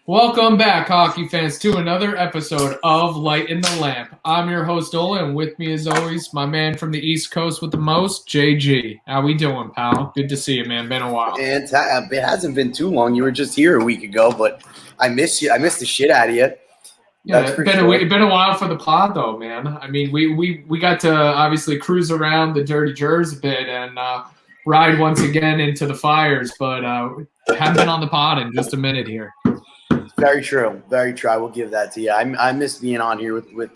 Welcome back, hockey fans, to another episode of Light in the Lamp. I'm your host, Ola, and with me, as always, my man from the East Coast with the most, JG. How we doing, pal? Good to see you, man. Been a while. And it hasn't been too long. You were just here a week ago, but I miss you. I missed the shit out of you. Yeah, it's been a while for the pod, though, man. I mean, we got to obviously cruise around the Dirty Jers a bit and ride once again into the fires, but haven't been on the pod in just a minute here. Very true. Very true. I will give that to you. I miss being on here with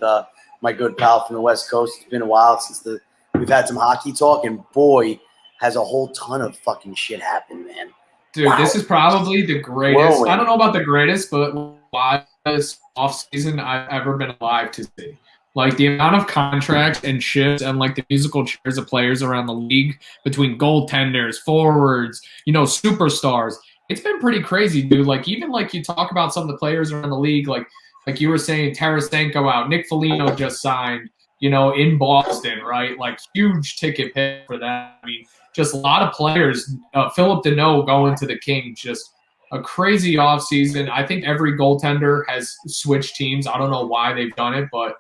my good pal from the West Coast. It's been a while since we've had some hockey talk, and boy, has a whole ton of fucking shit happened, man. Dude, wow. This is probably the greatest. Whirlwind. I don't know about the greatest, but wildest offseason I've ever been alive to see. Like, the amount of contracts and shifts and, like, the musical chairs of players around the league between goaltenders, forwards, superstars. It's been pretty crazy, dude. Like, even, like, you talk about some of the players around the league, like you were saying, Tarasenko out. Nick Foligno just signed, in Boston, right? Like, huge ticket pay for that. I mean, just a lot of players. Philip Deneau going to the Kings, just a crazy offseason. I think every goaltender has switched teams. I don't know why they've done it, but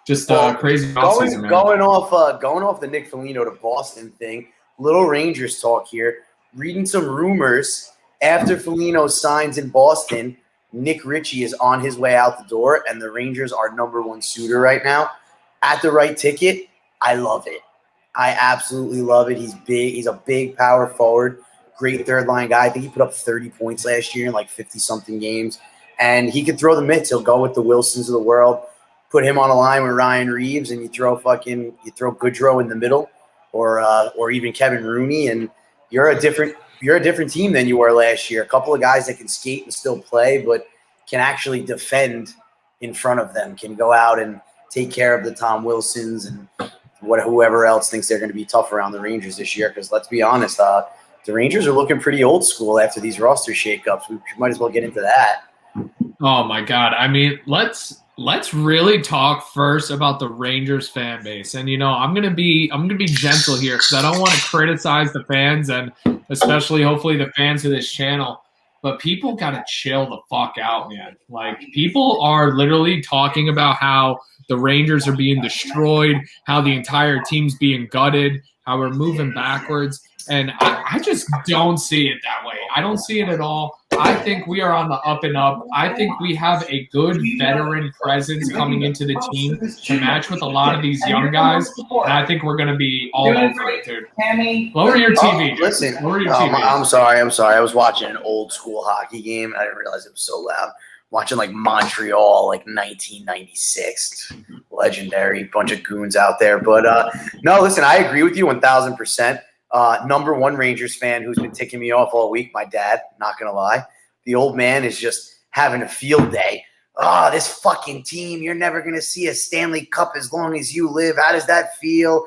just crazy offseason, man. Going off the Nick Foligno to Boston thing, little Rangers talk here. Reading some rumors, after Foligno signs in Boston, Nick Ritchie is on his way out the door, and the Rangers are number one suitor right now. At the right ticket, I love it. I absolutely love it. He's big. He's a big power forward, great third-line guy. I think he put up 30 points last year in like 50-something games. And he could throw the mitts. He'll go with the Wilsons of the world, put him on a line with Ryan Reeves, and you throw Goodrow in the middle, or even Kevin Rooney, and you're a different team than you were last year. A couple of guys that can skate and still play, but can actually defend in front of them, can go out and take care of the Tom Wilsons and whoever else thinks they're going to be tough around the Rangers this year. Because let's be honest, the Rangers are looking pretty old school after these roster shakeups. We might as well get into that. Oh my God! I mean, let's really talk first about the Rangers fan base. And I'm gonna be gentle here because I don't want to criticize the fans and especially hopefully the fans of this channel. But people gotta chill the fuck out, man. Like, people are literally talking about how the Rangers are being destroyed, how the entire team's being gutted, how we're moving backwards. And I just don't see it that way. I don't see it at all. I think we are on the up and up. I think we have a good veteran presence coming into the team to match with a lot of these young guys. And I think we're going to be all over it, dude. Lower your TV. Listen, lower your TV. I'm sorry. I was watching an old school hockey game. I didn't realize it was so loud. Watching like Montreal, like 1996, legendary bunch of goons out there. But no, listen, I agree with you 1,000%. Number one Rangers fan who's been ticking me off all week, my dad, not going to lie. The old man is just having a field day. Oh, this fucking team, you're never going to see a Stanley Cup as long as you live. How does that feel?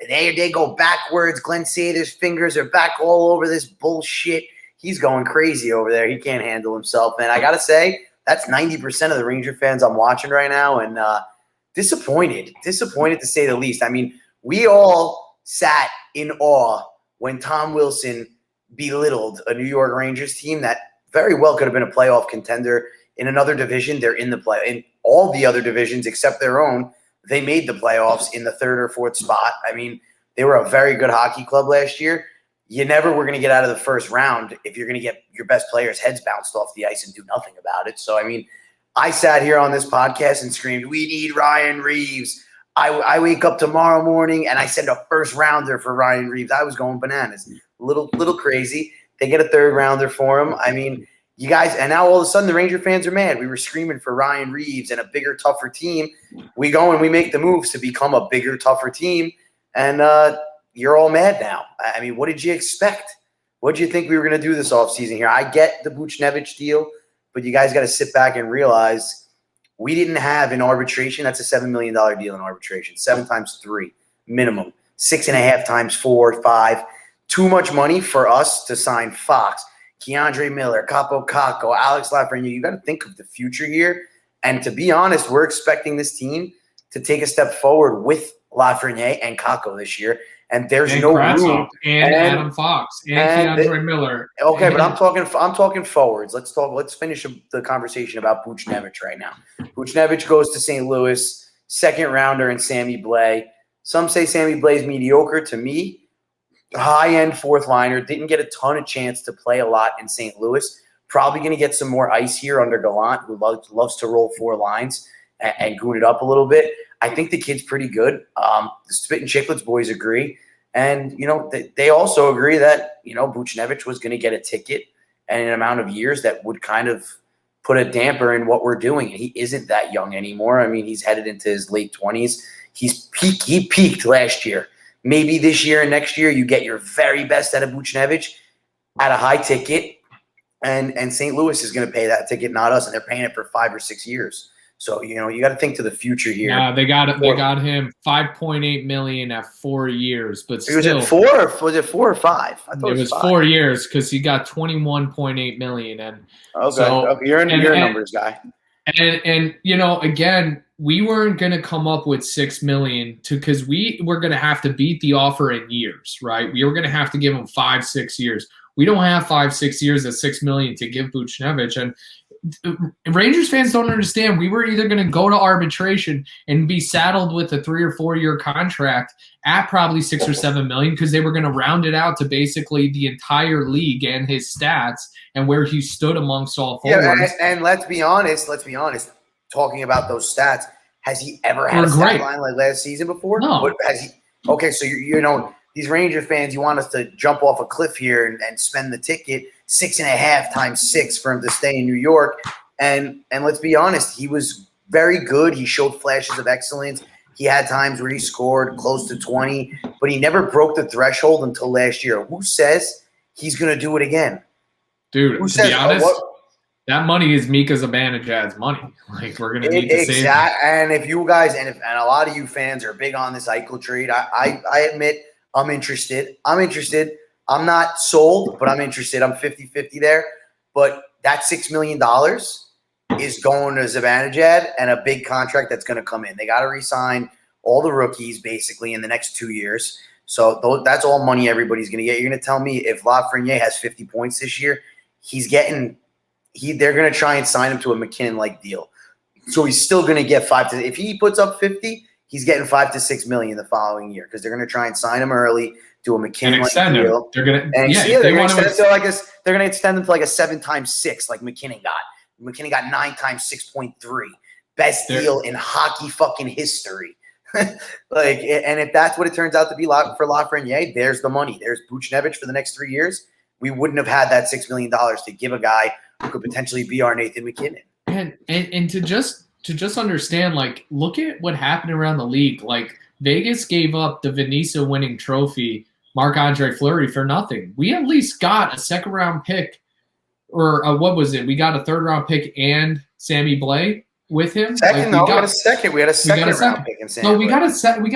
They go backwards. Glenn Sader's fingers are back all over this bullshit. He's going crazy over there. He can't handle himself. And I got to say, that's 90% of the Ranger fans I'm watching right now. And disappointed to say the least. I mean, we all sat in awe when Tom Wilson belittled a New York Rangers team that very well could have been a playoff contender in another division. They're in the play in all the other divisions except their own. They made the playoffs in the third or fourth spot. I mean, they were a very good hockey club last year. You never were going to get out of the first round if you're going to get your best players' heads bounced off the ice and do nothing about it. So, I mean, I sat here on this podcast and screamed, "We need Ryan Reeves." I wake up tomorrow morning and I send a first rounder for Ryan Reeves. I was going bananas. Little crazy. They get a third rounder for him. I mean, you guys, and now all of a sudden the Ranger fans are mad. We were screaming for Ryan Reeves and a bigger, tougher team. We go and we make the moves to become a bigger, tougher team. And you're all mad now. I mean, what did you expect? What did you think we were going to do this offseason here? I get the Buchnevich deal, but you guys got to sit back and realize we didn't have in arbitration. That's a $7 million deal in arbitration. 7 times 3 minimum. 6.5 times 4, 5. Too much money for us to sign Fox, Keandre Miller, Capo Caco, Alex Lafreniere. You got to think of the future here. And to be honest, we're expecting this team to take a step forward with Lafreniere and Caco this year. and there's And no Kravtsov, room. and Adam Fox, and Keandre Miller. Okay, but And I'm talking forwards. Let's finish the conversation about Buchnevich right now. Buchnevich goes to St. Louis, second rounder, and Sammy Blais. Some say Sammy Blais mediocre. To me, high end fourth liner, didn't get a ton of chance to play a lot in St. Louis. Probably going to get some more ice here under Gallant, who loves to roll four lines and goon it up a little bit. I think the kid's pretty good. The Spit and Chicklets boys agree. And, they also agree that, Buchnevich was going to get a ticket and an amount of years that would kind of put a damper in what we're doing. He isn't that young anymore. I mean, he's headed into his late 20s. He peaked last year. Maybe this year and next year you get your very best out of Buchnevich at a high ticket, and St. Louis is going to pay that ticket, not us, and they're paying it for 5 or 6 years. So, you got to think to the future here. yeah, they got him $5.8 million at 4 years, but still, was it 4 or was it 4 or 5? I thought it was 5. 4 years because he got $21.8 million, and okay, so you're a numbers guy. And again, we weren't going to come up with $6 million because we were going to have to beat the offer in years, right? We were going to have to give him 5-6 years. We don't have 5-6 years at $6 million to give Buchnevich, and Rangers fans don't understand. We were either going to go to arbitration and be saddled with a 3 or 4 year contract at probably 6 or 7 million because they were going to round it out to basically the entire league and his stats and where he stood amongst all forwards. Yeah, and let's be honest. Talking about those stats, has he ever had a stat line like last season before? No. Has he? Okay, so these Ranger fans, you want us to jump off a cliff here and spend the ticket 6.5 times 6 for him to stay in New York. And let's be honest, he was very good. He showed flashes of excellence. He had times where he scored close to 20, but he never broke the threshold until last year. Who says he's going to do it again? Dude, to be honest, that money is Mika Zibanejad's money. Like, we're going to need to save it. And if you guys, and a lot of you fans are big on this Eichel trade, I admit I'm interested. I'm not sold, but I'm interested. I'm 50-50 there. But that $6 million is going to Zibanejad and a big contract that's going to come in. They got to re-sign all the rookies basically in the next 2 years. So that's all money everybody's going to get. You're going to tell me if Lafreniere has 50 points this year, they're going to try and sign him to a McKinnon-like deal. So he's still going to get if he puts up 50, he's getting $5 to $6 million the following year because they're going to try and sign him early, do a McKinnon deal. They're going to extend him to like a 7 times 6 like McKinnon got. McKinnon got 9 times 6.3. Best deal in hockey fucking history. And if that's what it turns out to be for Lafreniere, there's the money. There's Buchnevich for the next 3 years. We wouldn't have had that $6 million to give a guy who could potentially be our Nathan McKinnon. And to just understand, like, look at what happened around the league. Like, Vegas gave up the Venisa winning trophy, Marc-Andre Fleury, for nothing. We at least got a second-round pick, or what was it? We got a third-round pick and Sammy Blais with him. We got a second. We had a second-round pick in Sammy Blais. No, we got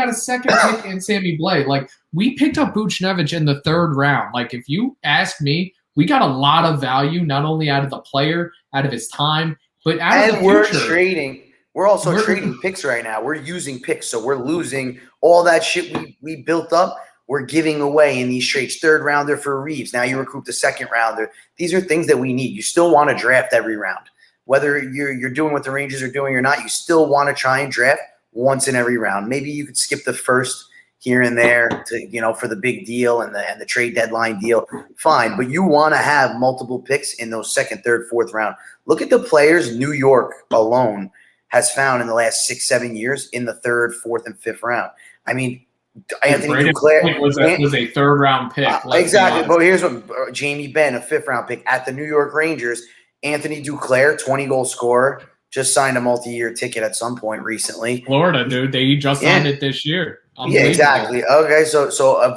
a second pick in Sammy Blais. Like, we picked up Buchnevich in the third round. Like, if you ask me, we got a lot of value, not only out of the player, out of his time, but out of the future. We're also trading picks right now. We're using picks, so we're losing all that shit we built up. We're giving away in these trades. Third rounder for Reeves. Now you recruit the second rounder. These are things that we need. You still want to draft every round. Whether you're doing what the Rangers are doing or not, you still want to try and draft once in every round. Maybe you could skip the first here and there to for the big deal and the trade deadline deal. Fine, but you want to have multiple picks in those second, third, fourth round. Look at the players New York alone has found in the last 6-7 years in the third, fourth, and fifth round. I mean, Anthony Duclair was a third round pick. Exactly. But here's what Jamie Benn, a 5th round pick at the New York Rangers. Anthony Duclair, 20-goal scorer, just signed a multi-year ticket at some point recently. Florida, dude. He just signed it this year. Yeah, exactly. Okay, so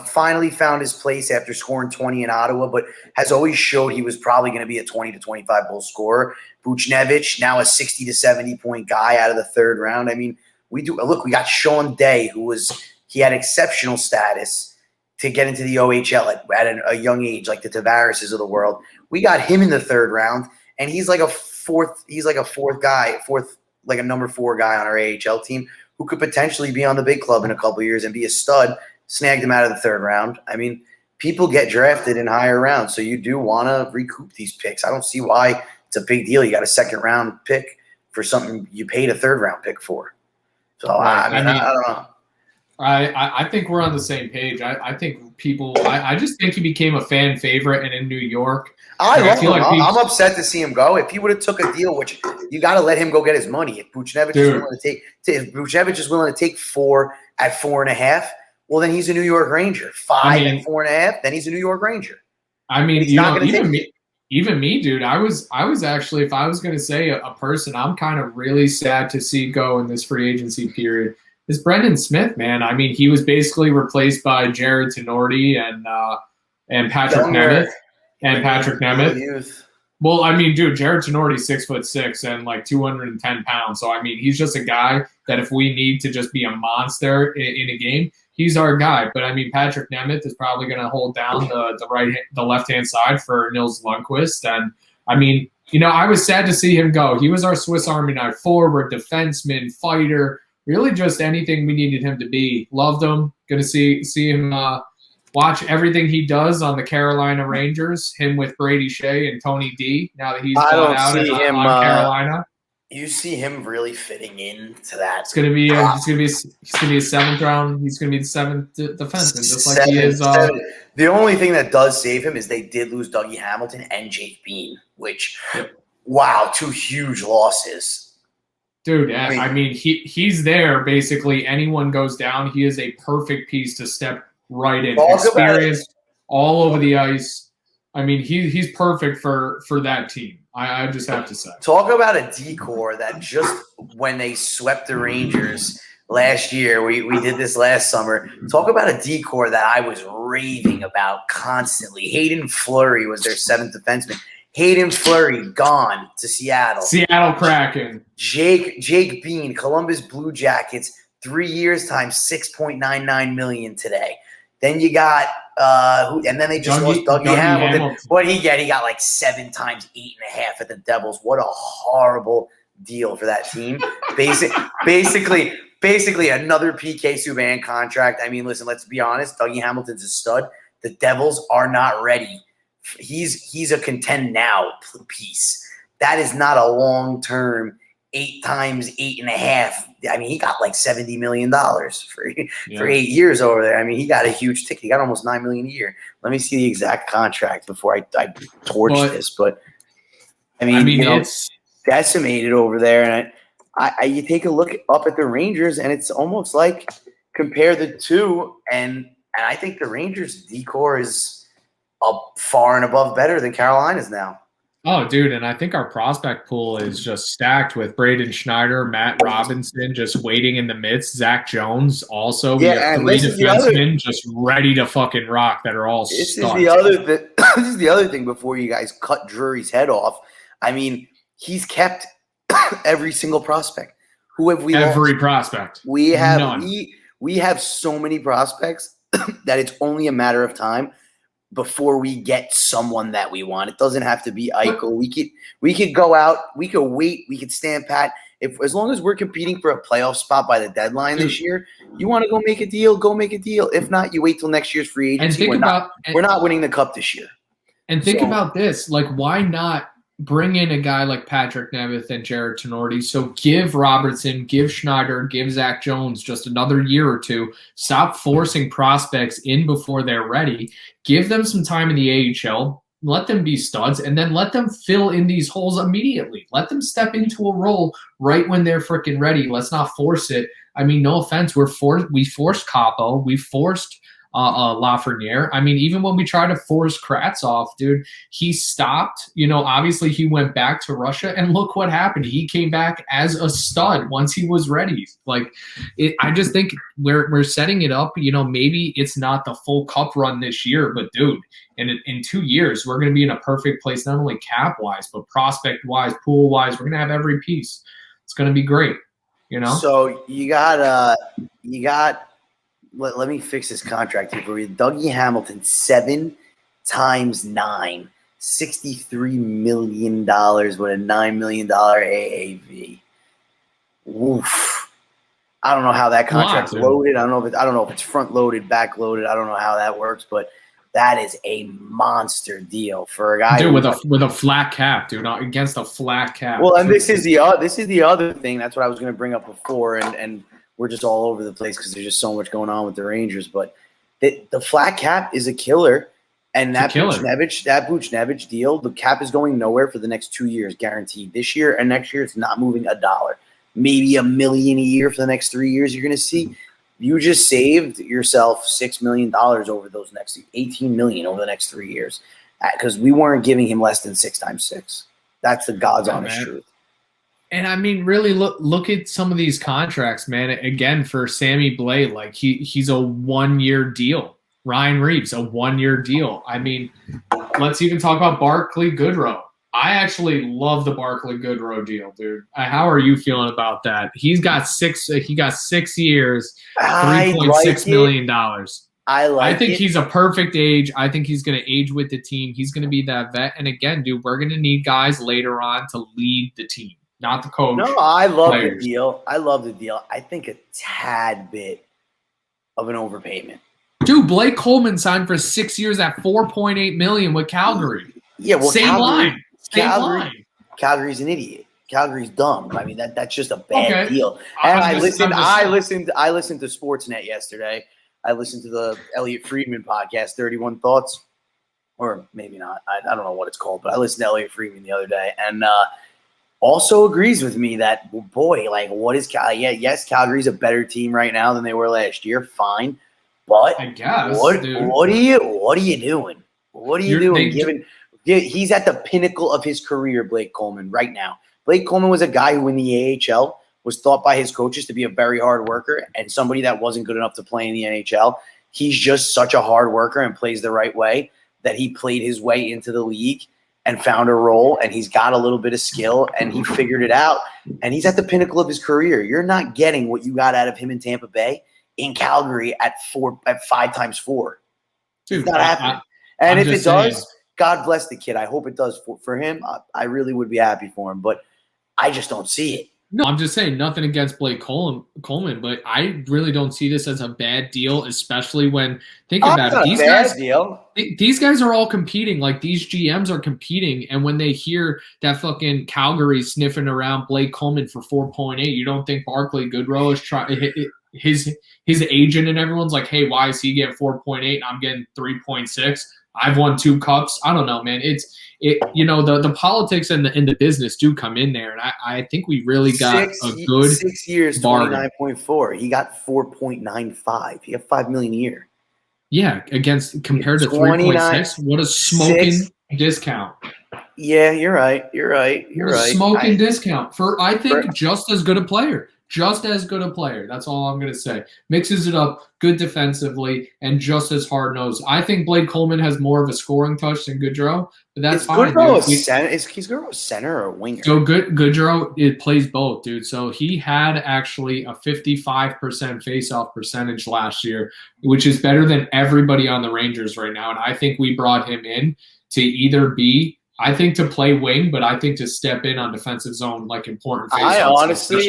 finally found his place after scoring 20 in Ottawa, but has always showed he was probably going to be a 20 to 25 goal scorer. Buchnevich, now a 60 to 70 point guy out of the third round. I mean, we got Sean Day, he had exceptional status to get into the OHL at a young age, like the Tavarises of the world. We got him in the third round, and he's like a number 4 guy on our AHL team who could potentially be on the big club in a couple of years and be a stud snagged him out of the third round. I mean, people get drafted in higher rounds, so you do want to recoup these picks. I don't see why it's a big deal. You got a second round pick for something you paid a third round pick for. So Right. I don't know. I think we're on the same page. I think people. I just think he became a fan favorite, and in New York, I love feel him. like I'm upset to see him go. If he would have took a deal, which you got to let him go get his money. If Buchnevich is willing to take 4 at 4.5, well, then he's a New York Ranger. 5 at 4.5, then he's a New York Ranger. I mean, even me, dude. I was actually, if I was going to say a person I'm kind of really sad to see go in this free agency period is Brendan Smith, man. I mean, he was basically replaced by Jared Tenorti and Patrick Nemeth. And Patrick Nemeth. Well, I mean, dude, Jared Tenorti's 6'6" and like 210 pounds. So I mean, he's just a guy that if we need to just be a monster in a game, he's our guy. But I mean, Patrick Nemeth is probably going to hold down the left hand side for Nils Lundqvist. And I mean, I was sad to see him go. He was our Swiss Army knife forward, defenseman, fighter, really just anything we needed him to be. Loved him. Going to see him. Watch everything he does on the Carolina Rangers, him with Brady Shea and Tony D. Now that he's gone out on Carolina, you see him really fitting into that. It's gonna be a 7th round. He's gonna be the 7th defenseman, just like he is. The only thing that does save him is they did lose Dougie Hamilton and Jake Bean, which wow, 2 huge losses. Dude, I mean he's there basically. Anyone goes down, he is a perfect piece to step right in. Experience all over the ice. I mean, he's perfect for that team. I just have to say. Talk about a decor that just when they swept the Rangers last year, we did this last summer. Talk about a decor that I was raving about constantly. Hayden Fleury was their 7th defenseman. Hayden Fleury gone to Seattle. Seattle Kraken. Jake Bean, Columbus Blue Jackets, 3 years times $6.99 million today. Then you got and then they just lost Dougie Hamilton. What did he get? He got like 7 times 8.5 at the Devils. What a horrible deal for that team. Basically another PK Subban contract. I mean, listen, let's be honest. Dougie Hamilton's a stud. The Devils are not ready. He's a contend now piece. That is not a long-term 8 times 8.5. I mean, he got like $70 million for 8 years over there. I mean, he got a huge ticket. He got almost $9 million a year. Let me see the exact contract before I torch this. But I mean it's decimated over there. And you take a look up at the Rangers, and it's almost like compare the two. And I think the Rangers decor is up far and above better than Carolina's now. Oh, dude, and I think our prospect pool is just stacked with Braden Schneider, Matt Robinson just waiting in the midst, Zach Jones also. We have 3 defensemen just ready to fucking rock that are all studs. This is the other thing before you guys cut Drury's head off. I mean, he's kept every single prospect. Who have we Every lost? Prospect. We have None. We have so many prospects that it's only a matter of time before we get someone that we want. It doesn't have to be Eichel. We could go out. We could wait. We could stand pat. As long as we're competing for a playoff spot by the deadline this year, you want to go make a deal, go make a deal. If not, you wait till next year's free agency. We're not winning the cup this year. And think about this. Like, why not bring in a guy like Patrick Nemeth and Jared Tenorti? So give Robertson, give Schneider, give Zach Jones just another year or two. Stop forcing prospects in before they're ready. Give them some time in the AHL. Let them be studs, and then let them fill in these holes immediately. Let them step into a role right when they're freaking ready. Let's not force it. I mean, no offense. We forced Capo. We forced Lafreniere. I mean, even when we tried to force Kravtsov, dude, he stopped. Obviously he went back to Russia, and look what happened. He came back as a stud once he was ready. I just think we're setting it up. Maybe it's not the full cup run this year, but dude, in 2 years we're going to be in a perfect place, not only cap wise, but prospect wise, pool wise. We're going to have every piece. It's going to be great. So you got. Let me fix this contract here for you. Dougie Hamilton, 7 times 9, $63 million with a $9 million AAV. Oof. I don't know how that contract's dude. loaded. I don't know if it's front loaded, back loaded. I don't know how that works, but that is a monster deal for a guy. Dude, with a flat cap, dude, not against a flat cap. Well, and this is the other thing. That's what I was going to bring up before, and we're just all over the place because there's just so much going on with the Rangers. But the flat cap is a killer, and that Buchnevich deal, the cap is going nowhere for the next 2 years, guaranteed. This year and next year, it's not moving a dollar. Maybe $1 million a year for the next 3 years. You're going to see. You just saved yourself $6 million over those next $18 million over the next 3 years, because we weren't giving him less than 6 times 6. That's the God's honest truth. And I mean, really look at some of these contracts, man. Again, for Sammy Blais, like he's a 1-year deal. Ryan Reeves, a 1-year deal. I mean, let's even talk about Barclay Goodrow. I actually love the Barclay Goodrow deal, dude. How are you feeling about that? He got 6 years, $3.6 million. I think he's a perfect age. I think he's going to age with the team. He's going to be that vet. And again, dude, we're going to need guys later on to lead the team, not the coach. No, I love the deal. I think a tad bit of an overpayment. Dude, Blake Coleman signed for 6 years at $4.8 million with Calgary. Yeah, well, Same line. Calgary's an idiot. Calgary's dumb. I mean, that's just a bad deal. And I listened to Sportsnet yesterday. I listened to the Elliot Friedman podcast, 31 Thoughts, or maybe not. I don't know what it's called, but I listened to Elliot Friedman the other day, and also agrees with me that, boy, like, what is yes, Calgary's a better team right now than they were last year. Fine, but I guess what are you doing? What are you doing? He's at the pinnacle of his career, Blake Coleman, right now. Blake Coleman was a guy who in the AHL was thought by his coaches to be a very hard worker and somebody that wasn't good enough to play in the NHL. He's just such a hard worker and plays the right way that he played his way into the league and found a role, and he's got a little bit of skill, and he figured it out, and he's at the pinnacle of his career. You're not getting what you got out of him in Tampa Bay in Calgary at 5 times 4. Dude, it's not happening. And if it does, God bless the kid. I hope it does for him. I really would be happy for him, but I just don't see it. No, I'm just saying nothing against Blake Coleman, but I really don't see this as a bad deal, especially when about it. These guys are all competing. Like, these GMs are competing, and when they hear that fucking Calgary sniffing around Blake Coleman for 4.8, you don't think Barclay Goodrow is trying his agent and everyone's like, hey, why is he getting 4.8 and I'm getting 3.6? I've won 2 cups. I don't know, man. The politics and the business do come in there, and I think we really got a good 6 years, 29.4. He got 4.95. He got $5 million a year. Yeah, compared to 3.6. What a smoking discount. Yeah, you're right. Smoking discount for just as good a player. Just as good a player. That's all I'm going to say. Mixes it up, good defensively, and just as hard-nosed. I think Blake Coleman has more of a scoring touch than Goodrow, but that's fine. Is Goodrow a center or a winger? So Goodrow, it plays both, dude. So he had actually a 55% face-off percentage last year, which is better than everybody on the Rangers right now. And I think we brought him in to either be to play wing, but I think to step in on defensive zone, like important. I honestly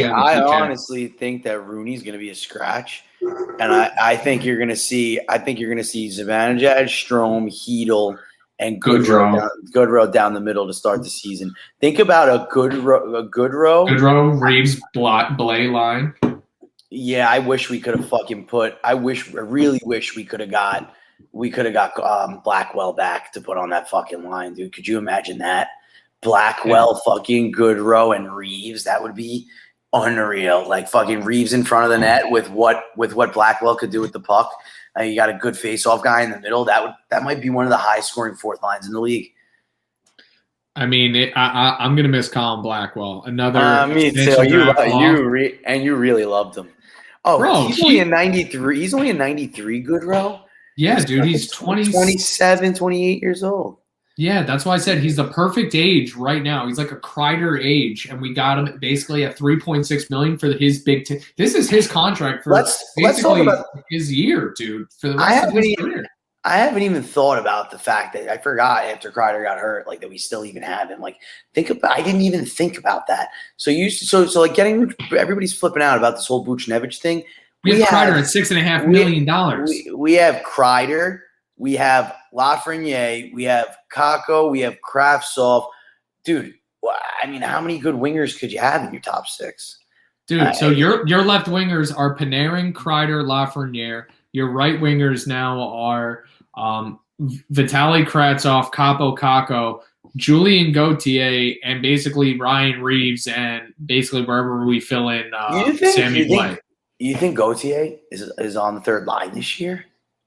think that Rooney's going to be a scratch, and I think you're going to see. Zibanejad, Strome, Hedl, and Goodrow down the middle to start the season. Think about a Goodrow, Reeves, Blais line. Yeah, I wish we could have I really wish we could have got. Blackwell back to put on that fucking line, dude. Could you imagine that? Blackwell, fucking Goodrow, and Reeves. That would be unreal. Like, fucking Reeves in front of the net with what Blackwell could do with the puck. You got a good face-off guy in the middle. That might be one of the highest scoring fourth lines in the league. I mean, I'm gonna miss Colin Blackwell. Another. Me too. You really loved him. Oh, bro, he's only a 93. He's only a 93. Goodrow. Yeah, dude, he's 27, 28 years old. Yeah, that's why I said he's the perfect age right now. He's like a Kreider age, and we got him basically at $3.6 million for his big. This is his contract for let's talk about his year, dude. For the rest of his career. I haven't even thought about the fact that I forgot after Kreider got hurt, like that we still even have him. Like, I didn't even think about that. So like getting everybody's flipping out about this whole Buchnevich thing. We have Kreider at $6.5 million. We have Kreider, we have Lafreniere, we have Kakko, we have Kravtsov. Dude, I mean, how many good wingers could you have in your top six? Dude, so your left wingers are Panarin, Kreider, Lafreniere. Your right wingers now are Vitaly Kravtsov, Capo Kakko, Julien Gauthier, and basically Ryan Reeves, and basically wherever we fill in Sammy Blais. You think Gauthier is on the third line this year?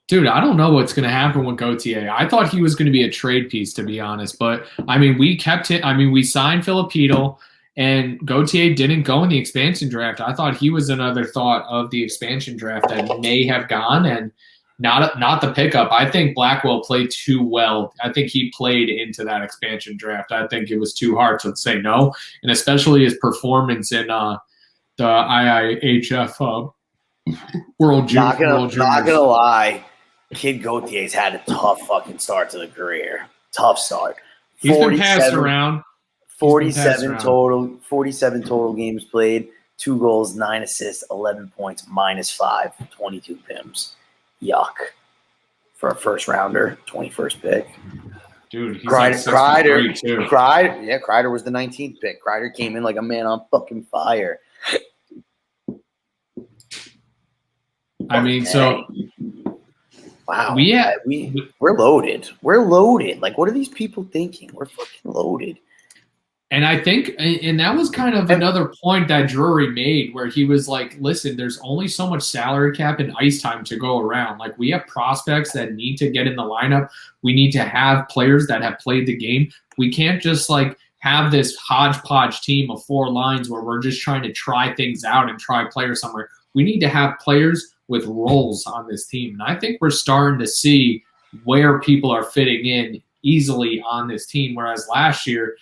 Dude, I don't know what's going to happen with Gauthier. I thought he was going to be a trade piece, to be honest. But, I mean, we signed Filipino, and Gauthier didn't go in the expansion draft. I thought he was another thought of the expansion draft that may have gone, and not the pickup. I think Blackwell played too well. I think he played into that expansion draft. I think it was too hard to say no, and especially his performance in the IIHF World Juniors. Not gonna lie, Kid Gauthier's had a tough fucking start to the career. Tough start. He's been passed around. 47 total games played, 2 goals, 9 assists, 11 points, -5, 22 PIMs. Yuck. For a first rounder, 21st pick. Dude, he's Kreider was the 19th pick. Kreider came in like a man on fucking fire. I mean, so wow. We're loaded. We're loaded. Like, what are these people thinking? We're fucking loaded. And I think, and that was kind of another point that Drury made, where he was like, listen, there's only so much salary cap and ice time to go around. Like, we have prospects that need to get in the lineup. We need to have players that have played the game. We can't just like have this hodgepodge team of 4 lines where we're just trying to try things out and try players somewhere. We need to have players with roles on this team. And I think we're starting to see where people are fitting in easily on this team, whereas last year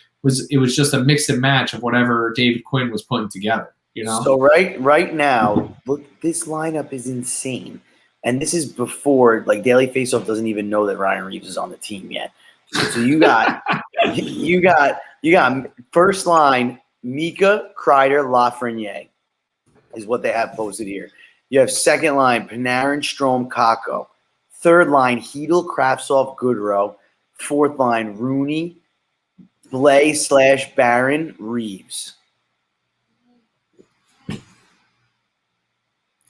it was just a mix and match of whatever David Quinn was putting together, you know? So right now, look, this lineup is insane. And this is before, like, Daily Faceoff doesn't even know that Ryan Reeves is on the team yet. So you got you got first line, Mika, Kreider, Lafreniere is what they have posted here. You have second line, Panarin, Strome, Kakko. Third line, Hedel, Kravtsov, Goodrow. Fourth line, Rooney, Blais / Barron, Reeves.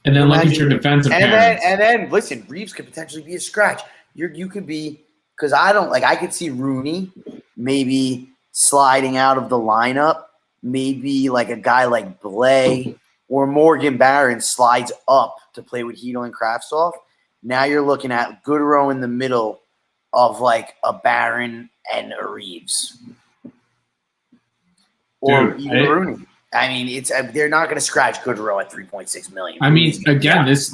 And then look at your defensive pairings. And then listen, Reeves could potentially be a scratch. You could be, because I could see Rooney maybe sliding out of the lineup. Maybe like a guy like Blais or Morgan Barron slides up to play with Hedel and Kravtsov. Now you're looking at Goodrow in the middle of like a Barron and a Reeves. Or even Rooney. I mean, they're not going to scratch Goodrow at $3.6 million. I mean, again, this is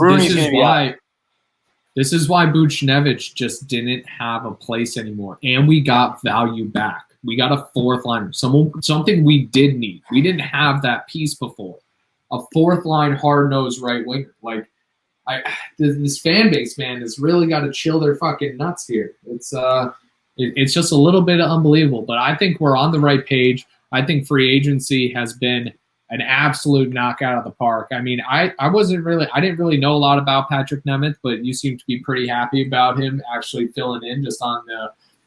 why Buchnevich just didn't have a place anymore, and we got value back. We got a fourth liner, something we did need. We didn't have that piece before. A fourth line, hard nosed right winger. Like, this fan base, man, has really got to chill their fucking nuts here. It's just a little bit unbelievable, but I think we're on the right page. I think free agency has been an absolute knockout of the park. I mean, I didn't really know a lot about Patrick Nemeth, but you seem to be pretty happy about him actually filling in just on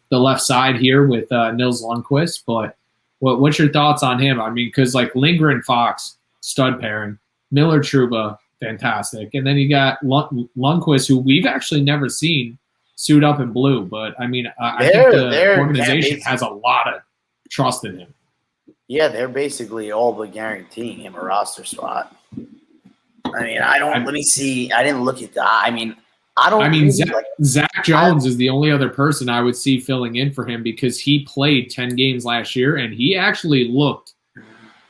the left side here with Nils Lundqvist. But what's your thoughts on him? I mean, because like Lindgren, Fox, stud pairing, Miller, Trouba, fantastic, and then you got Lundqvist, who we've actually never seen suit up in blue. But I mean, I think the organization has a lot of trust in him. Yeah, they're basically all but guaranteeing him a roster spot. I mean, let me see. I didn't look at that. I mean, Zach Jones is the only other person I would see filling in for him because he played 10 games last year and he actually looked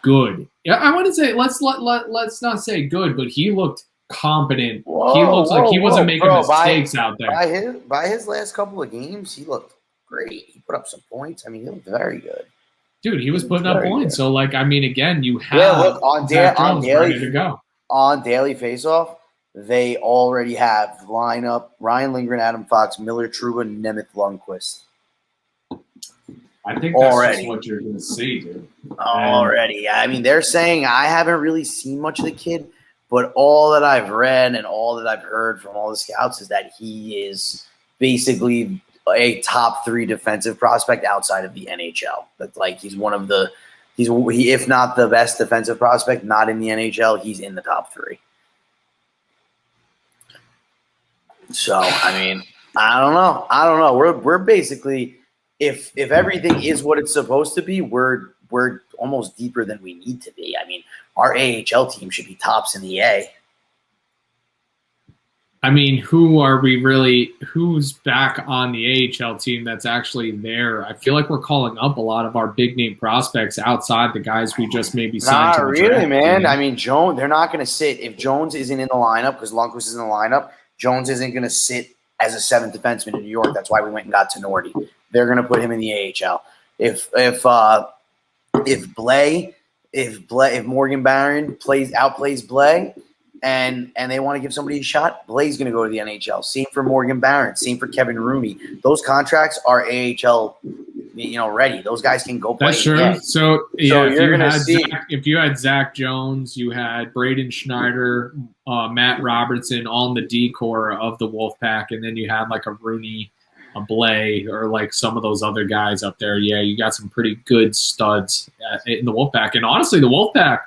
good. Yeah, I want to say let's not say good, but he looked competent. He looked like he wasn't making mistakes out there. By his last couple of games, he looked great. He put up some points. I mean, he looked very good. Dude, he was putting up points. So, like, I mean, again, you have on Zach Jones ready to go. On Daily Faceoff, they already have lineup Ryan Lindgren, Adam Fox, Miller Truba, Nemeth Lundqvist. I think that's just what you're going to see, dude. Already. I mean, they're saying I haven't really seen much of the kid, but all that I've read and all that I've heard from all the scouts is that he is basically a top 3 defensive prospect outside of the NHL. That's like he's one of the if not the best defensive prospect, not in the NHL, he's in the top 3. So, I mean, I don't know. We're basically if everything is what it's supposed to be, we're almost deeper than we need to be. I mean, our AHL team should be tops in the A. I mean, who's back on the AHL team that's actually there? I feel like we're calling up a lot of our big name prospects outside the guys we just maybe signed. Not really, man. I mean, Jones, they're not going to sit. If Jones isn't in the lineup, because Lundqvist is in the lineup, Jones isn't going to sit as a 7th defenseman in New York. That's why we went and got Tenorti. They're going to put him in the AHL. If Morgan Barron outplays Blais and they want to give somebody a shot, Blais going to go to the NHL. Same for Morgan Barron. Same for Kevin Rooney. Those contracts are AHL, ready. Those guys can go play. That's true. Again. So you're going to see. If you had Zach Jones, you had Braden Schneider, Matt Robertson on the D core of the Wolfpack, and then you had like a Rooney, a Blais, or like some of those other guys up there. Yeah, you got some pretty good studs in the Wolfpack. And honestly, the Wolfpack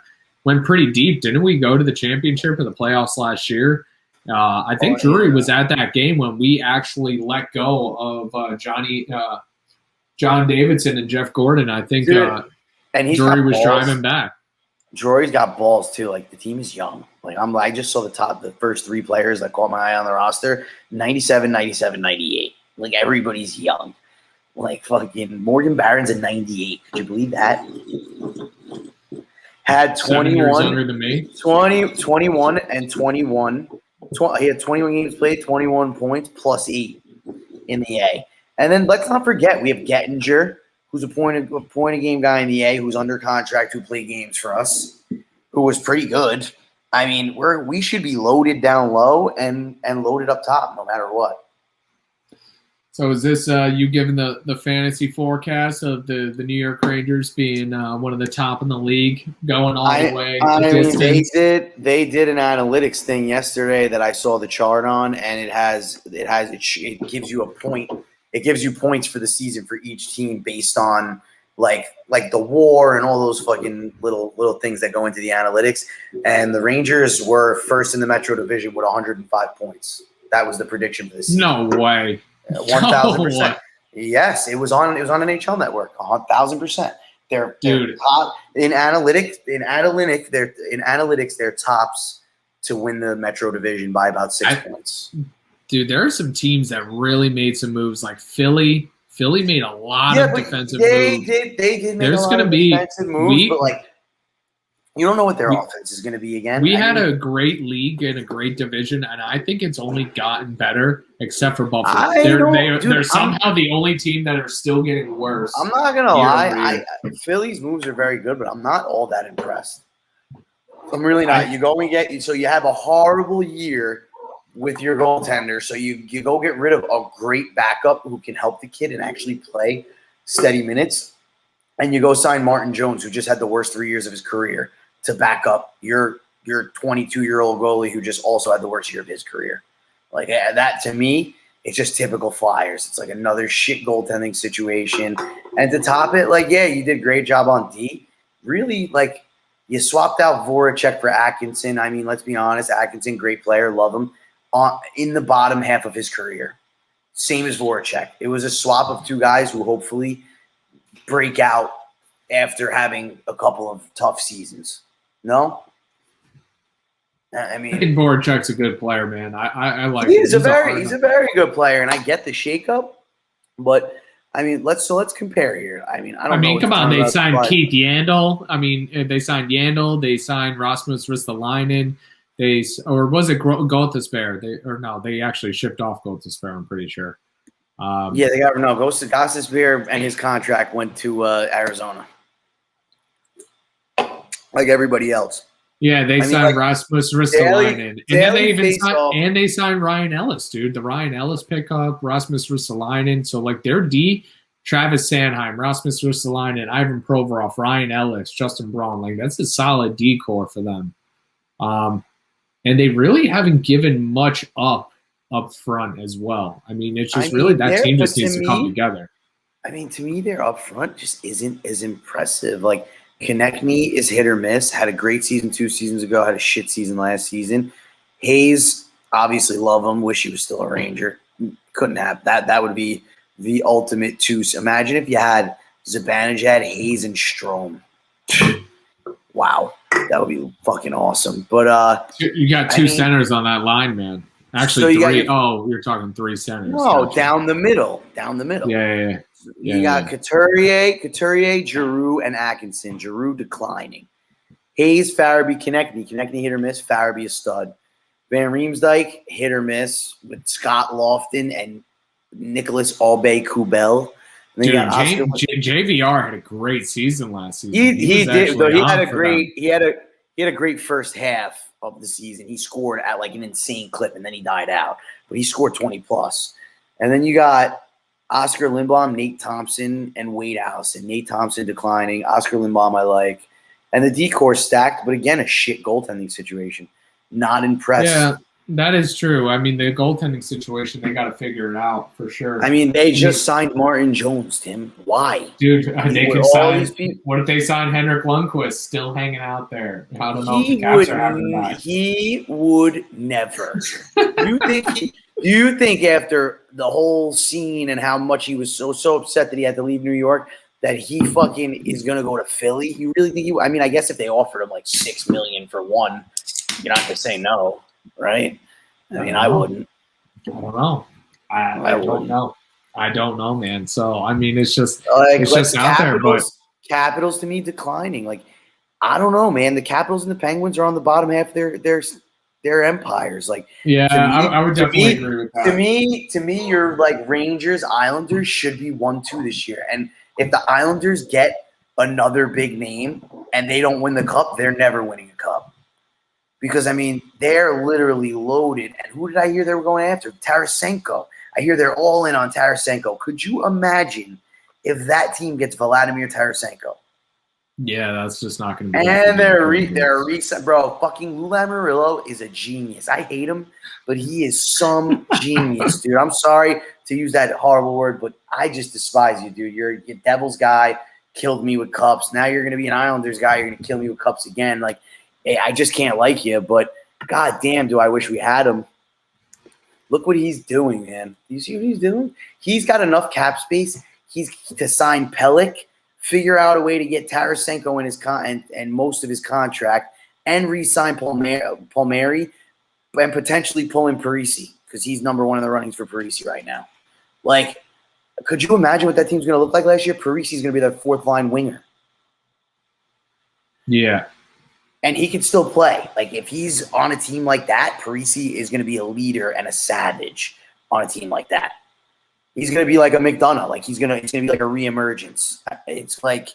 went pretty deep. Didn't we go to the championship or the playoffs last year? I think Drury was at that game when we actually let go of John Davidson and Jeff Gordon. I think and Drury was driving back. Drury's got balls too. Like the team is young. Like I just saw the first 3 players that caught my eye on the roster: 97, 97, 98. Like everybody's young. Like fucking Morgan Barron's a 98. Could you believe that? Had 21 years younger than me. 21 and 21. He had 21 games played, 21 points plus 8 in the A. And then let's not forget we have Gettinger, who's a point a game guy in the A, who's under contract, who played games for us, who was pretty good. I mean, we should be loaded down low and loaded up top no matter what. So is this you giving the fantasy forecast of the New York Rangers being one of the top in the league, going all the way? They did an analytics thing yesterday that I saw the chart on, and it gives you a point. It gives you points for the season for each team based on like the WAR and all those fucking little things that go into the analytics. And the Rangers were first in the Metro Division with 105 points. That was the prediction for the season. No way. 1,000%. Yes, it was on NHL Network. 1,000%. They're top in analytics. In analytics, they're tops to win the Metro Division by about 6 points. Dude, there are some teams that really made some moves, like Philly. Philly made a lot of defensive moves. They did make a lot of defensive moves, but like you don't know what their offense is going to be again. We had a great league and a great division, and I think it's only gotten better, except for Buffalo. They're somehow the only team that are still getting worse. I'm not going to lie. Philly's moves are very good, but I'm not all that impressed. I'm really not. You have a horrible year with your goaltender, so you go get rid of a great backup who can help the kid and actually play steady minutes, and you go sign Martin Jones, who just had the worst 3 years of his career, to back up your 22-year-old goalie who just also had the worst year of his career. Like that, to me, it's just typical Flyers. It's like another shit goaltending situation. And to top it, you did a great job on D. Really, you swapped out Voracek for Atkinson. I mean, let's be honest, Atkinson, great player, love him, in the bottom half of his career. Same as Voracek. It was a swap of 2 guys who hopefully break out after having a couple of tough seasons. No? I mean, I think Voracek's a good player, man. I like him. He's a very good player, and I get the shakeup, but I mean, let's compare here. I mean, come on, they signed Keith Yandel. I mean, they signed Yandel. They signed Rasmus Ristolainen. Or was it Gothisbeer? They actually shipped off Gothisbeer, I'm pretty sure. They got Gostisbehere, and his contract went to Arizona, like everybody else. Yeah, they signed Rasmus Ristolainen, and then daily they signed Ryan Ellis, dude. The Ryan Ellis pickup, Rasmus Ristolainen. So like their D, Travis Sanheim, Rasmus Ristolainen, Ivan Provorov, Ryan Ellis, Justin Braun. Like that's a solid D core for them. And they really haven't given much up front as well. I mean, it's just really that team just needs to come together. I mean, to me, their up front just isn't as impressive. Like Konechny is hit or miss. Had a great season 2 seasons ago. Had a shit season last season. Hayes, obviously love him. Wish he was still a Ranger. Couldn't have that. That would be the ultimate two. Imagine if you had Zibanejad, Hayes, and Strome. Wow, that would be fucking awesome. But you got two centers on that line, man. Actually, so three. You're talking 3 centers. No, gotcha. Down the middle. Yeah. You got Couturier, Giroux, and Atkinson. Giroux declining. Hayes, Farabee, Konechny. Konechny hit or miss. Farabee a stud. Van Riemsdyk hit or miss with Scott Lofton and Nicholas Aube-Kubel. Dude, JVR had a great season last season. He did. Though he had a great first half of the season. He scored at like an insane clip, and then he died out. But he scored 20+. And then you got Oscar Lindblom, Nate Thompson, and Wade Allison. Nate Thompson declining. Oscar Lindblom I like. And the D-core stacked, but again, a shit goaltending situation. Not impressed. Yeah, that is true. I mean, the goaltending situation, they got to figure it out for sure. I mean, they just signed Martin Jones, Tim. Why? Dude, they could sign – what if they sign Henrik Lundqvist still hanging out there? I don't know if the Caps are having that. He would never. You think after the whole scene and how much he was so upset that he had to leave New York that he fucking is going to go to Philly? You really think I mean, I guess if they offered him like $6 million for one, you're not going to say no, right? I mean, I wouldn't. I don't know. I don't know. I don't know, man. So, I mean, it's just out there. But Capitals to me declining. Like, I don't know, man. The Capitals and the Penguins are on the bottom half of their empires. Like, yeah, I would definitely agree with that. To me, your like Rangers, Islanders should be 1-2 this year. And if the Islanders get another big name and they don't win the cup, they're never winning a cup. Because, I mean, they're literally loaded. And who did I hear they were going after? Tarasenko. I hear they're all in on Tarasenko. Could you imagine if that team gets Vladimir Tarasenko? Yeah, that's just not going to be. And they're reset, bro. Fucking Lou Lamoriello is a genius. I hate him, but he is some genius, dude. I'm sorry to use that horrible word, but I just despise you, dude. You're a Devils guy, killed me with cups. Now you're going to be an Islanders guy. You're going to kill me with cups again. Like, hey, I just can't like you, but god damn, do I wish we had him. Look what he's doing, man. You see what he's doing? He's got enough cap space. He's to sign Pelech, figure out a way to get Tarasenko in his and most of his contract, and re-sign Palmieri, and potentially pull in Parisi because he's number 1 in the runnings for Parisi right now. Like, could you imagine what that team's going to look like last year? Parisi's going to be their 4th-line winger. Yeah. And he can still play. Like, if he's on a team like that, Parisi is going to be a leader and a savage on a team like that. He's going to be like a McDonough. Like, it's going to be like a reemergence. It's like,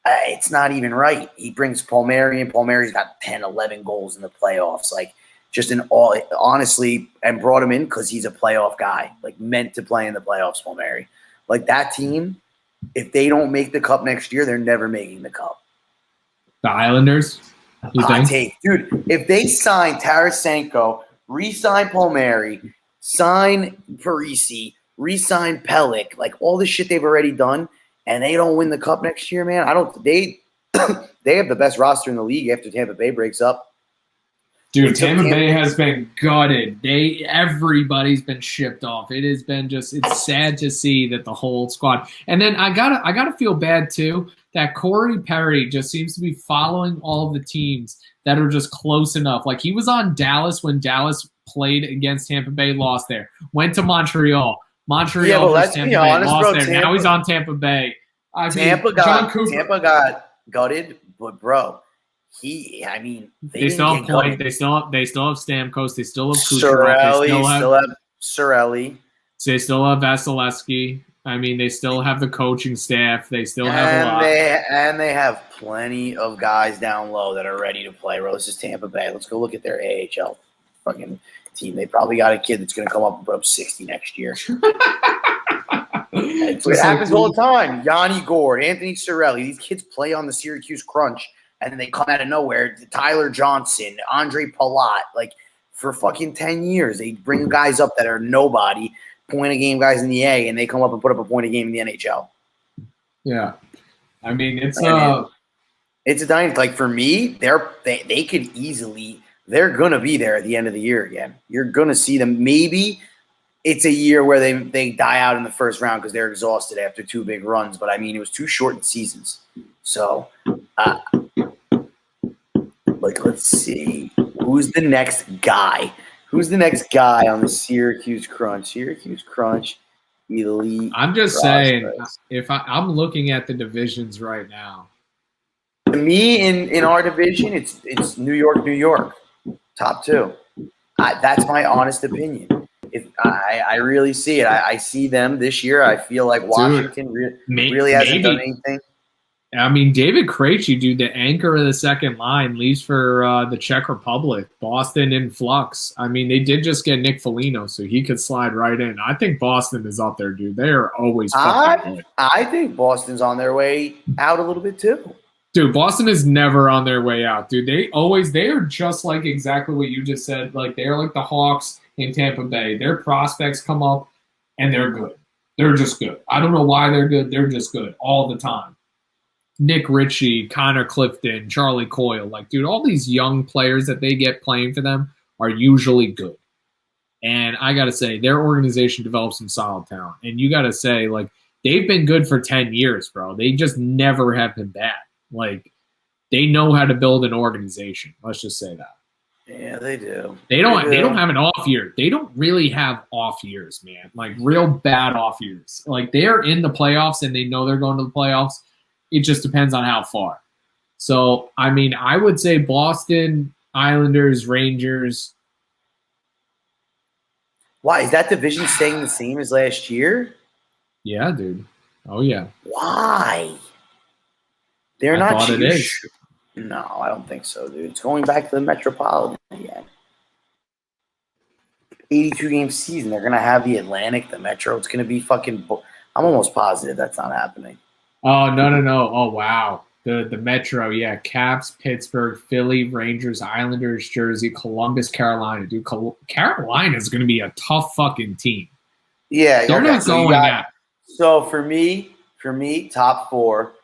it's not even right. He brings Palmieri, and Palmieri's got 10, 11 goals in the playoffs. Like, just honestly, and brought him in because he's a playoff guy, like meant to play in the playoffs, Palmieri. Like, that team, if they don't make the cup next year, they're never making the cup. The Islanders? Hot take. Dude, if they sign Tarasenko, re-sign Palmieri, sign Parisi, re-sign Pelech, like all the shit they've already done, and they don't win the cup next year, man, they have the best roster in the league after Tampa Bay breaks up. Dude, Tampa Bay has been gutted. Everybody's been shipped off. It has been it's sad to see that the whole squad. And then I gotta feel bad too that Corey Perry just seems to be following all of the teams that are just close enough. Like, he was on Dallas when Dallas played against Tampa Bay, lost there. Went to Montreal. Montreal versus Tampa Bay, lost there. Now he's on Tampa Bay. Tampa got gutted, but bro, they still have Point. They still have Stamkos. They still have Kucherov. Cirelli. They still have Cirelli. They still have Vasilevsky. I mean, they still have the coaching staff. They still have a lot. They have plenty of guys down low that are ready to play. Bro, this is Tampa Bay. Let's go look at their AHL fucking team. They probably got a kid that's going to come up and put up 60 next year. It happens all the time. Yanni Gord, Anthony Cirelli. These kids play on the Syracuse Crunch, and then they come out of nowhere. Tyler Johnson, Andre Palat. Like, for fucking 10 years, they bring guys up that are nobody, point-a-game guys in the A, and they come up and put up a point-a-game in the NHL. Yeah. I mean, it's a dynasty. Like, for me, they could easily – they're going to be there at the end of the year again. You're going to see them. Maybe it's a year where they die out in the first round because they're exhausted after 2 big runs. But, I mean, it was 2 shortened seasons. So, let's see. Who's the next guy? Who's the next guy on the Syracuse Crunch? Syracuse Crunch elite. I'm just saying, if I'm looking at the divisions right now. To me, in our division, it's New York, top 2. That's my honest opinion. If I really see it, I see them this year. I feel like Washington really hasn't done anything. I mean, David Krejci, dude, the anchor of the second line, leaves for the Czech Republic. Boston in flux. I mean, they did just get Nick Foligno, so he could slide right in. I think Boston is up there, dude. They are always fucking good. I think Boston's on their way out a little bit, too. Dude, Boston is never on their way out, dude. They are just like exactly what you just said. Like, they're like the Hawks in Tampa Bay. Their prospects come up, and they're good. They're just good. I don't know why they're good. They're just good all the time. Nick Ritchie, Connor Clifton, Charlie Coyle. Like, dude, all these young players that they get playing for them are usually good. And I got to say, their organization develops some solid talent. And you got to say, like, they've been good for 10 years, bro. They just never have been bad. Like, they know how to build an organization. Let's just say that. Yeah, they do. They don't have an off year. They don't really have off years, man. Like, real bad off years. Like, they're in the playoffs and they know they're going to the playoffs. It just depends on how far. So, I mean, I would say Boston, Islanders, Rangers. Why? Is that division staying the same as last year? Yeah, dude. Oh, yeah. Why? They're not thought it is. No, I don't think so, dude. It's going back to the Metropolitan again. 82-game season. They're going to have the Atlantic, the Metro. It's going to be fucking I'm almost positive that's not happening. Oh, no. Oh, wow. The Metro, yeah. Caps, Pittsburgh, Philly, Rangers, Islanders, Jersey, Columbus, Carolina. Dude, Carolina is going to be a tough fucking team. Yeah. They're not going out. So, for me, top 4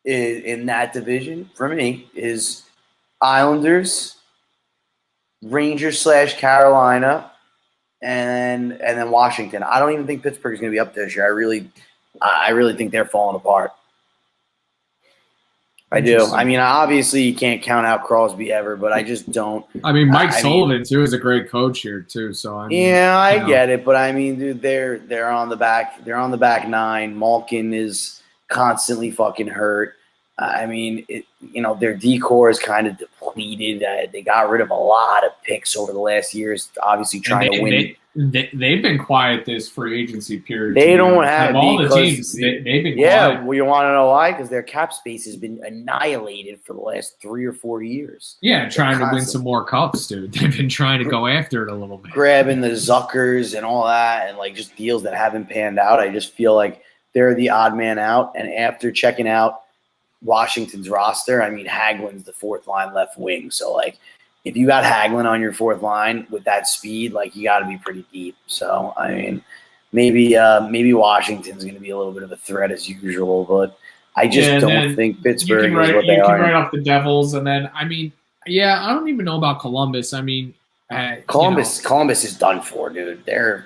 in that division, for me, is Islanders, Rangers / Carolina, and then Washington. I don't even think Pittsburgh is going to be up this year. I really think they're falling apart. I do. I mean, obviously you can't count out Crosby ever, but I just don't. I mean, Mike Sullivan too is a great coach here too. So I mean, yeah, I get it, but I mean, dude, they're on the back. They're on the back 9. Malkin is constantly fucking hurt. I mean, their decor is kind of depleted. They got rid of a lot of picks over the last years, obviously trying to win. They've been quiet this free agency period. They don't have all the teams. They've been quiet. Yeah, well, you want to know why? Because their cap space has been annihilated for the last 3 or 4 years. Yeah, trying to win some more cups, dude. They've been trying to go after it a little bit. Grabbing the Zuckers and all that, and like just deals that haven't panned out. I just feel like they're the odd man out. And after checking out Washington's roster, I mean, Hagelin's the 4th line left wing. So, like, if you got Hagelin on your 4th line with that speed, like, you got to be pretty deep. So, I mean, maybe Washington's going to be a little bit of a threat as usual, but I just don't think Pittsburgh is what they are. You can write off the Devils, and then, I mean, yeah, I don't even know about Columbus. I mean, Columbus is done for, dude. Their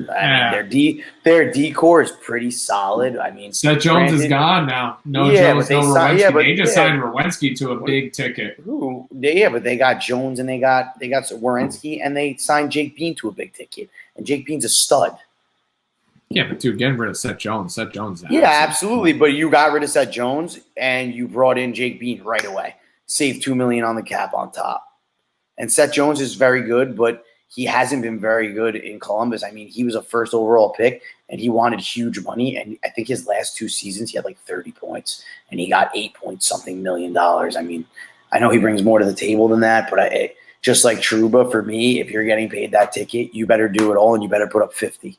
decor is pretty solid. I mean, Seth Jones is gone now. No Jones, no Werenski. They just signed Werenski to a big ticket. But they got Jones and they got Werenski, and they signed Jake Bean to a big ticket. And Jake Bean's a stud. Yeah, but dude, getting rid of Seth Jones. Yeah, absolutely. But you got rid of Seth Jones and you brought in Jake Bean right away. Saved $2 million on the cap on top. And Seth Jones is very good, but he hasn't been very good in Columbus. I mean, he was a first overall pick, and he wanted huge money. And I think his last 2 seasons, he had like 30 points, and he got $8 million. I mean, I know he brings more to the table than that, but just like Trouba, for me, if you're getting paid that ticket, you better do it all, and you better put up 50.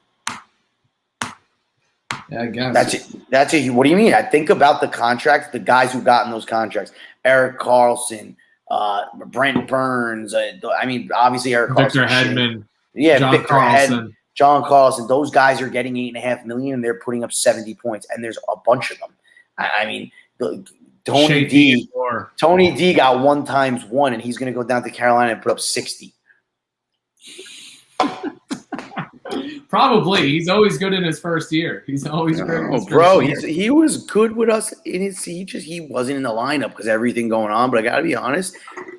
Yeah, I guess. That's it. What do you mean? I think about the contracts, the guys who got in those contracts. Erik Karlsson, Brent Burns. I mean, obviously Erik Karlsson. Victor Hedman. Yeah, John Victor Carlson. Hedman. John Carlson. Those guys are getting $8.5 million, and they're putting up 70 points, and there's a bunch of them. I mean, Tony D. Tony D got 1 times 1, and he's going to go down to Carolina and put up 60. Probably. He's always good in his first year. He's always great in his bro, first year. He was good with us in his he wasn't in the lineup because everything going on. But I got to be honest,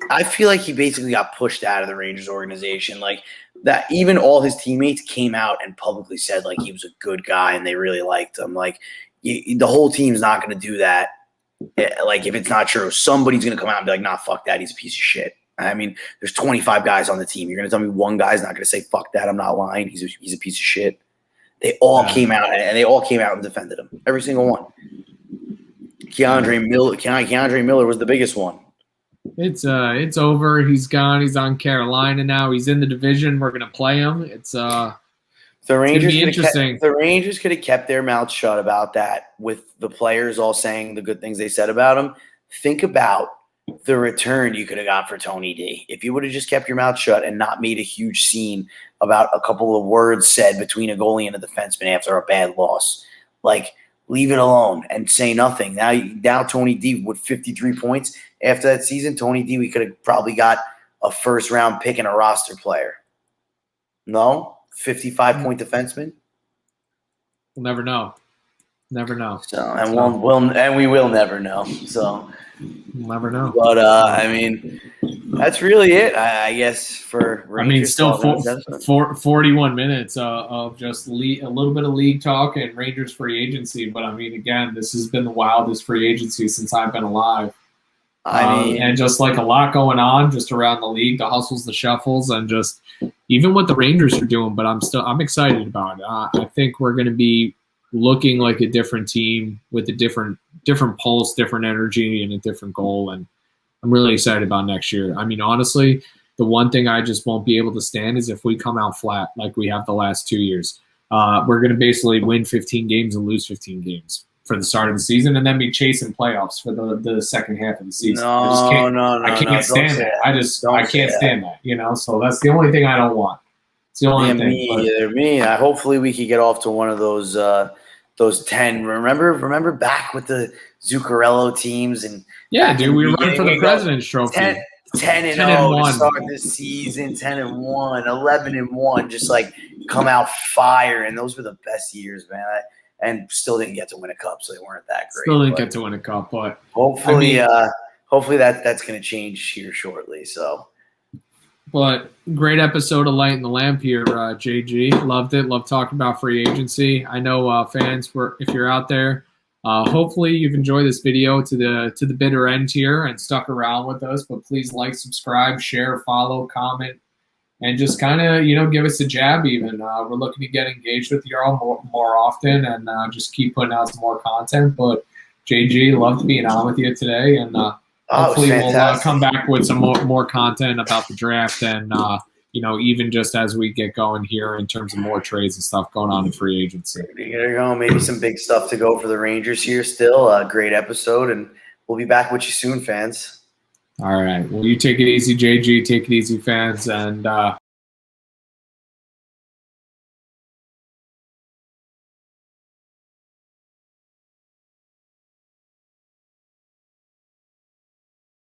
I feel like he basically got pushed out of the Rangers organization. Like that, even all his teammates came out and publicly said like he was a good guy and they really liked him. Like the whole team's not going to do that. Like if it's not true, somebody's going to come out and be like, nah, fuck that. He's a piece of shit. I mean, there's 25 guys on the team. You're going to tell me one guy's not going to say, fuck that, I'm not lying. He's a piece of shit. They all came out, and they all came out and defended him. Every single one. Keandre Miller was the biggest one. It's over. He's gone. He's on Carolina now. He's in the division. We're going to play him. The Rangers could have kept their mouths shut about that with the players all saying the good things they said about him. Think about the return you could have got for Tony D. If you would have just kept your mouth shut and not made a huge scene about a couple of words said between a goalie and a defenseman after a bad loss. Like, leave it alone and say nothing. Now Tony D with 53 points after that season, Tony D, we could have probably got a first-round pick and a roster player. No? 55-point defenseman? We'll never know. Never know. We will never know. So we'll never know. But I mean, that's really it. I guess for Rangers. I mean, still 41 minutes of just a little bit of league talk and Rangers free agency. But I mean, again, this has been the wildest free agency since I've been alive. And just like a lot going on just around the league, the hustles, the shuffles, and just even what the Rangers are doing. But I'm excited about it. I think we're going to be looking like a different team with a different pulse, different energy, and a different goal. And I'm really excited about next year. I mean, honestly, the one thing I just won't be able to stand is if we come out flat like we have the last 2 years. We're going to basically win 15 games and lose 15 games for the start of the season and then be chasing playoffs for the second half of the season. I can't stand that. I can't stand that, you know? So that's the only thing I don't want. It's the only thing. Me. Hopefully we could get off to one of those 10. Remember back with the Zuccarello teams and dude, we were running for the President's Trophy. 10-0 to start this season, 10-1, 11-1, just like come out fire, and those were the best years, man. And still didn't get to win a cup, so they weren't that great. Still didn't get to win a cup, but hopefully, hopefully that's going to change here shortly. So. But great episode of Lighting the Lamp here, JG. Loved it. Loved talking about free agency. I know fans, if you're out there, hopefully you've enjoyed this video to the bitter end here and stuck around with us. But please like, subscribe, share, follow, comment, and just kind of give us a jab. Even we're looking to get engaged with you all more often and just keep putting out some more content. But JG, loved being on with you today and. Hopefully we'll come back with some more content about the draft and, even just as we get going here in terms of more trades and stuff going on in free agency. There you go. Maybe some big stuff to go for the Rangers here still. A great episode, and we'll be back with you soon, fans. All right. Well, you take it easy, JG. Take it easy, fans, and